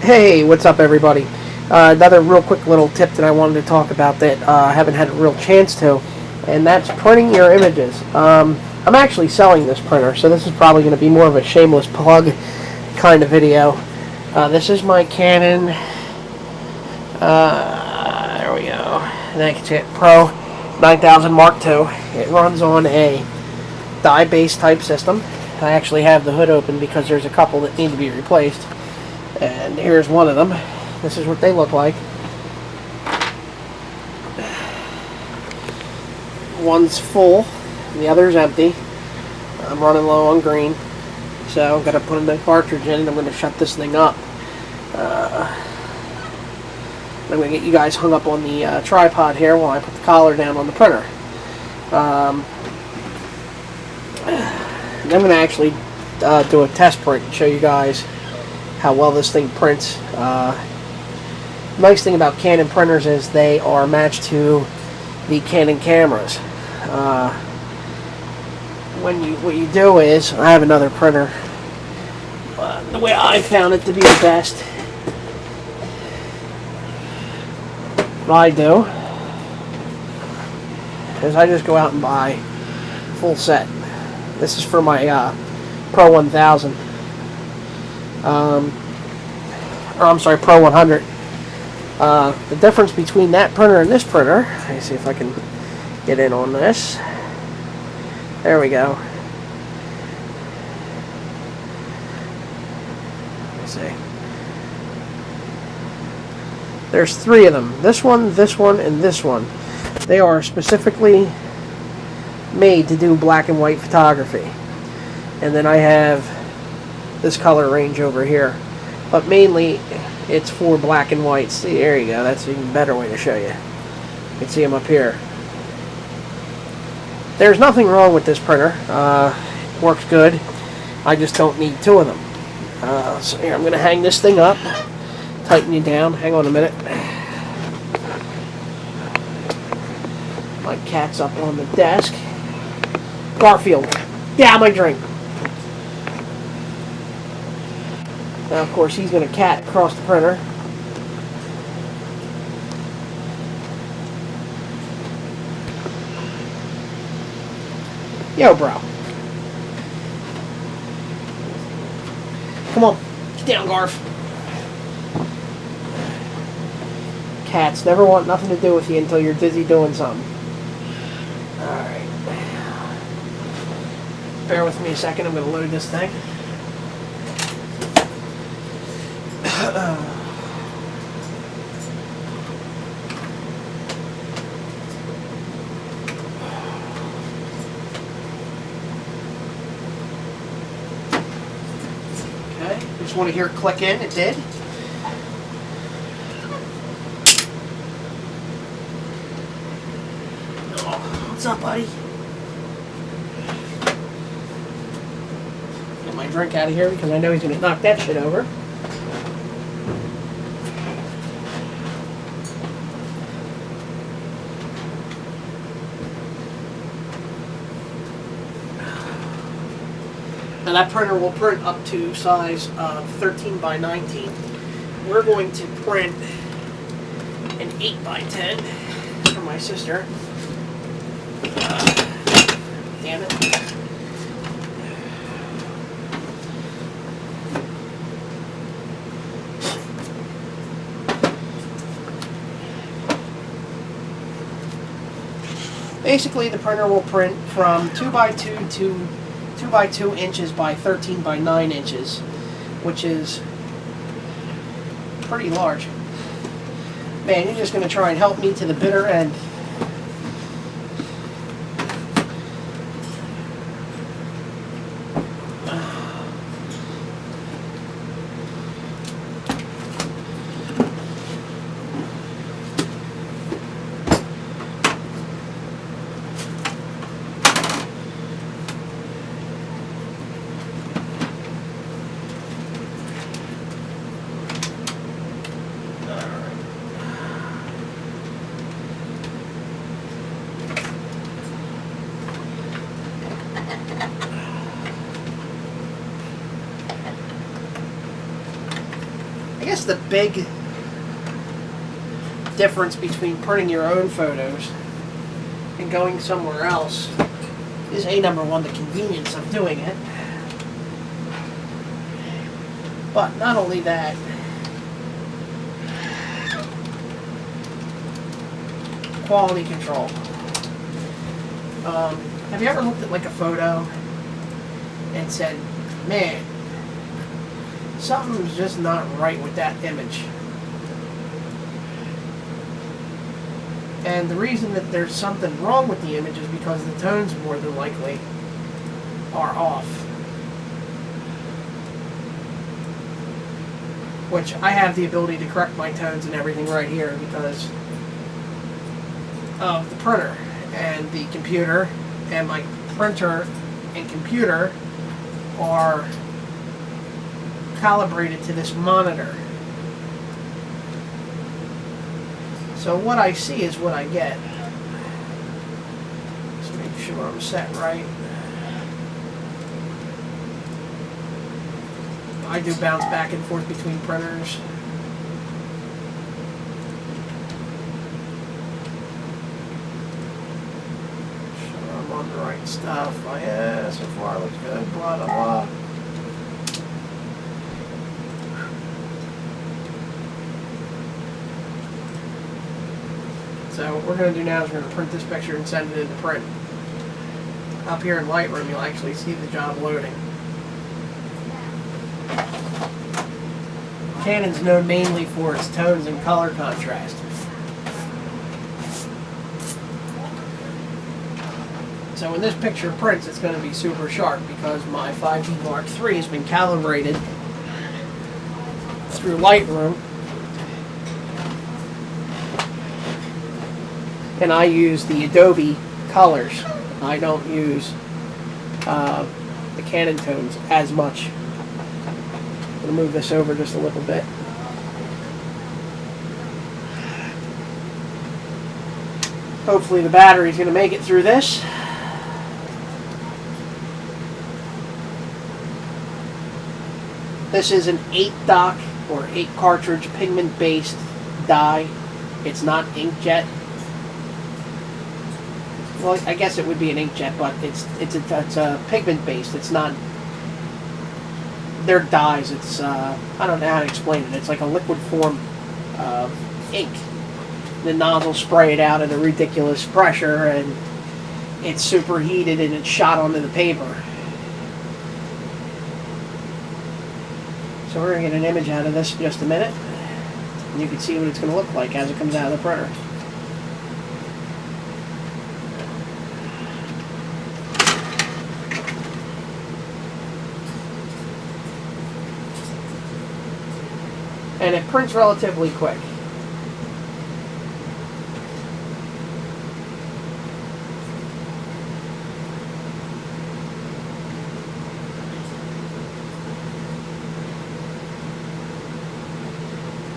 Hey, what's up, everybody? Another real quick little tip that I wanted to talk about that I haven't had a real chance to, and that's printing your images. I'm actually selling this printer, so this is probably going to be more of a shameless plug kind of video. This is my Canon, there we go, that's it, Pro 9000 Mark II. It runs on a die-based type system. I actually have the hood open because there's a couple that need to be replaced. And here's one of them. This is what they look like. One's full, the other's empty. I'm running low on green, so I'm going to put a new cartridge in and I'm going to shut this thing up. I'm going to get you guys hung up on the tripod here while I put the collar down on the printer. And I'm going to actually do a test print and show you guys how well this thing prints. Nice thing about Canon printers is they are matched to the Canon cameras. What you do is, I have another printer. The way I found it to be the best, what I do is I just go out and buy a full set. This is for my Pro 1000. Or I'm sorry, Pro 100. The difference between that printer and this printer, let me see if I can get in on this. There we go. Let me see. There's three of them. This one, and this one. They are specifically made to do black and white photography. And then I have this color range over here. But mainly, it's for black and white. See, there you go. That's an even better way to show you. You can see them up here. There's nothing wrong with this printer. It works good. I just don't need two of them. So here, I'm going to hang this thing up. Tighten you down. Hang on a minute. My cat's up on the desk. Garfield, get out of my drink. Now, of course, he's going to cat across the printer. Yo, bro. Come on. Get down, Garf. Cats never want nothing to do with you until you're busy doing something. Alright. Bear with me a second. I'm going to load this thing. Okay, just want to hear it click in. It did. Oh, what's up, buddy? Get my drink out of here because I know he's going to knock that shit over. Now that printer will print up to size 13 by 19. We're going to print an 8 by 10 for my sister. Damn it. Basically, the printer will print from 2 by 2 to 2 by 2 inches by 13 by 9 inches, which is pretty large. Man, you're just going to try and help me to the bitter end. guess the big difference between printing your own photos and going somewhere else is number one, the convenience of doing it. But not only that, quality control. Have you ever looked at like a photo and said, man, something's just not right with that image? And the reason that there's something wrong with the image is because the tones more than likely are off. Which I have the ability to correct my tones and everything right here because of the printer and the computer, and my printer and computer are calibrated to this monitor. So what I see is what I get. Just make sure I'm set right. I do bounce back and forth between printers. Sure I'm on the right stuff. Oh yeah, so far looks good, blah blah blah. So what we're going to do now is we're going to print this picture and send it into print. Up here in Lightroom, you'll actually see the job loading. Canon's known mainly for its tones and color contrast. So when this picture prints, it's going to be super sharp because my 5D Mark III has been calibrated through Lightroom. And I use the Adobe colors. I don't use the Canon tones as much. I'm going to move this over just a little bit. Hopefully the battery's going to make it through this. This is an 8-dock or 8-cartridge pigment-based dye. It's not inkjet. Well, I guess it would be an inkjet, but it's a pigment based. It's not. They're dyes. It's I don't know how to explain it. It's like a liquid form of ink. The nozzle spray it out at a ridiculous pressure, and it's superheated and it's shot onto the paper. So we're gonna get an image out of this in just a minute, and you can see what it's gonna look like as it comes out of the printer. And it prints relatively quick.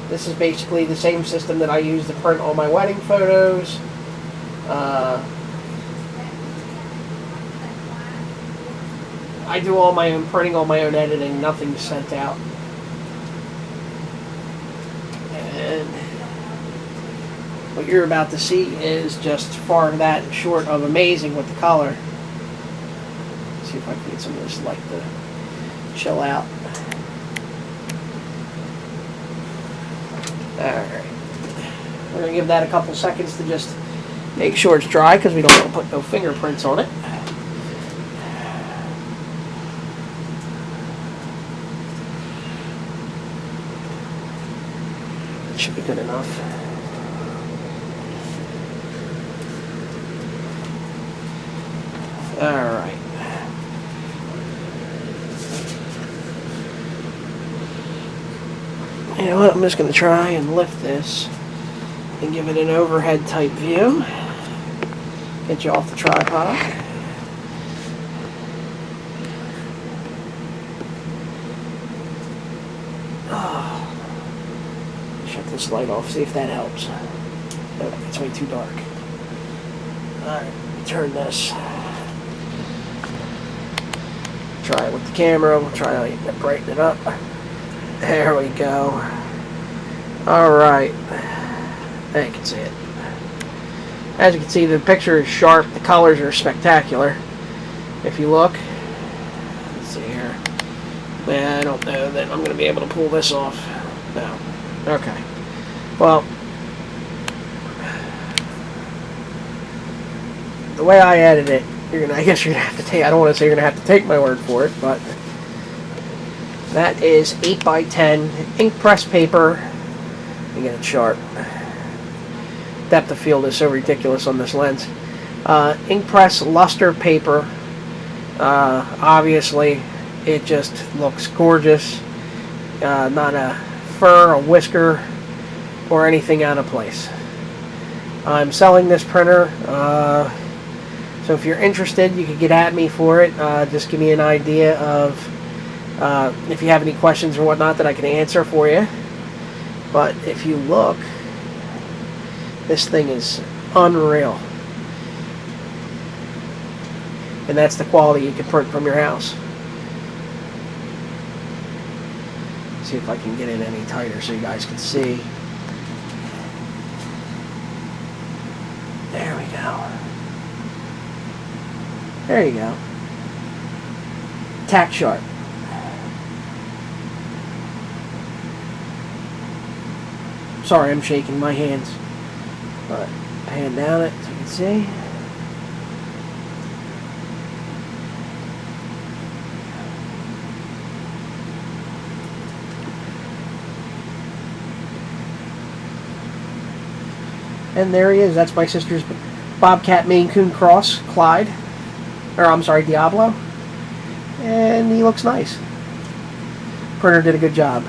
This is basically the same system that I use to print all my wedding photos. I do all my own printing, all my own editing, nothing's sent out. And what you're about to see is just far that short of amazing with the color. Let's see if I can get some of this light to chill out. Alright. We're going to give that a couple seconds to just make sure it's dry because we don't want to put no fingerprints on it. Should be good enough. Alright. You know what, I'm just going to try and lift this and give it an overhead type view. Get you off the tripod. Shut this light off, see if that helps. Nope, it's way too dark. Alright, turn this. Try it with the camera, we'll try to brighten it up. There we go. Alright. There you can see it. As you can see, the picture is sharp. The colors are spectacular. If you look, let's see here. Man, I don't know that I'm going to be able to pull this off. No. Okay. Well, the way I edited it, I guess you're gonna have to take. I don't want to say you're gonna have to take my word for it, but that is 8x10 ink press paper. You get it sharp. Depth of field is so ridiculous on this lens. Ink press luster paper. Obviously, it just looks gorgeous. Not a fur, a whisker, or anything out of place. I'm selling this printer. So if you're interested, you can get at me for it. Just give me an idea of if you have any questions or whatnot that I can answer for you. But if you look, this thing is unreal. And that's the quality you can print from your house. See if I can get it any tighter so you guys can see. There we go. There you go. Tack sharp. Sorry, I'm shaking my hands. But pan down it so you can see. And there he is. That's my sister's Bobcat Maine Coon Cross, Clyde. Or, I'm sorry, Diablo. And he looks nice. Printer did a good job.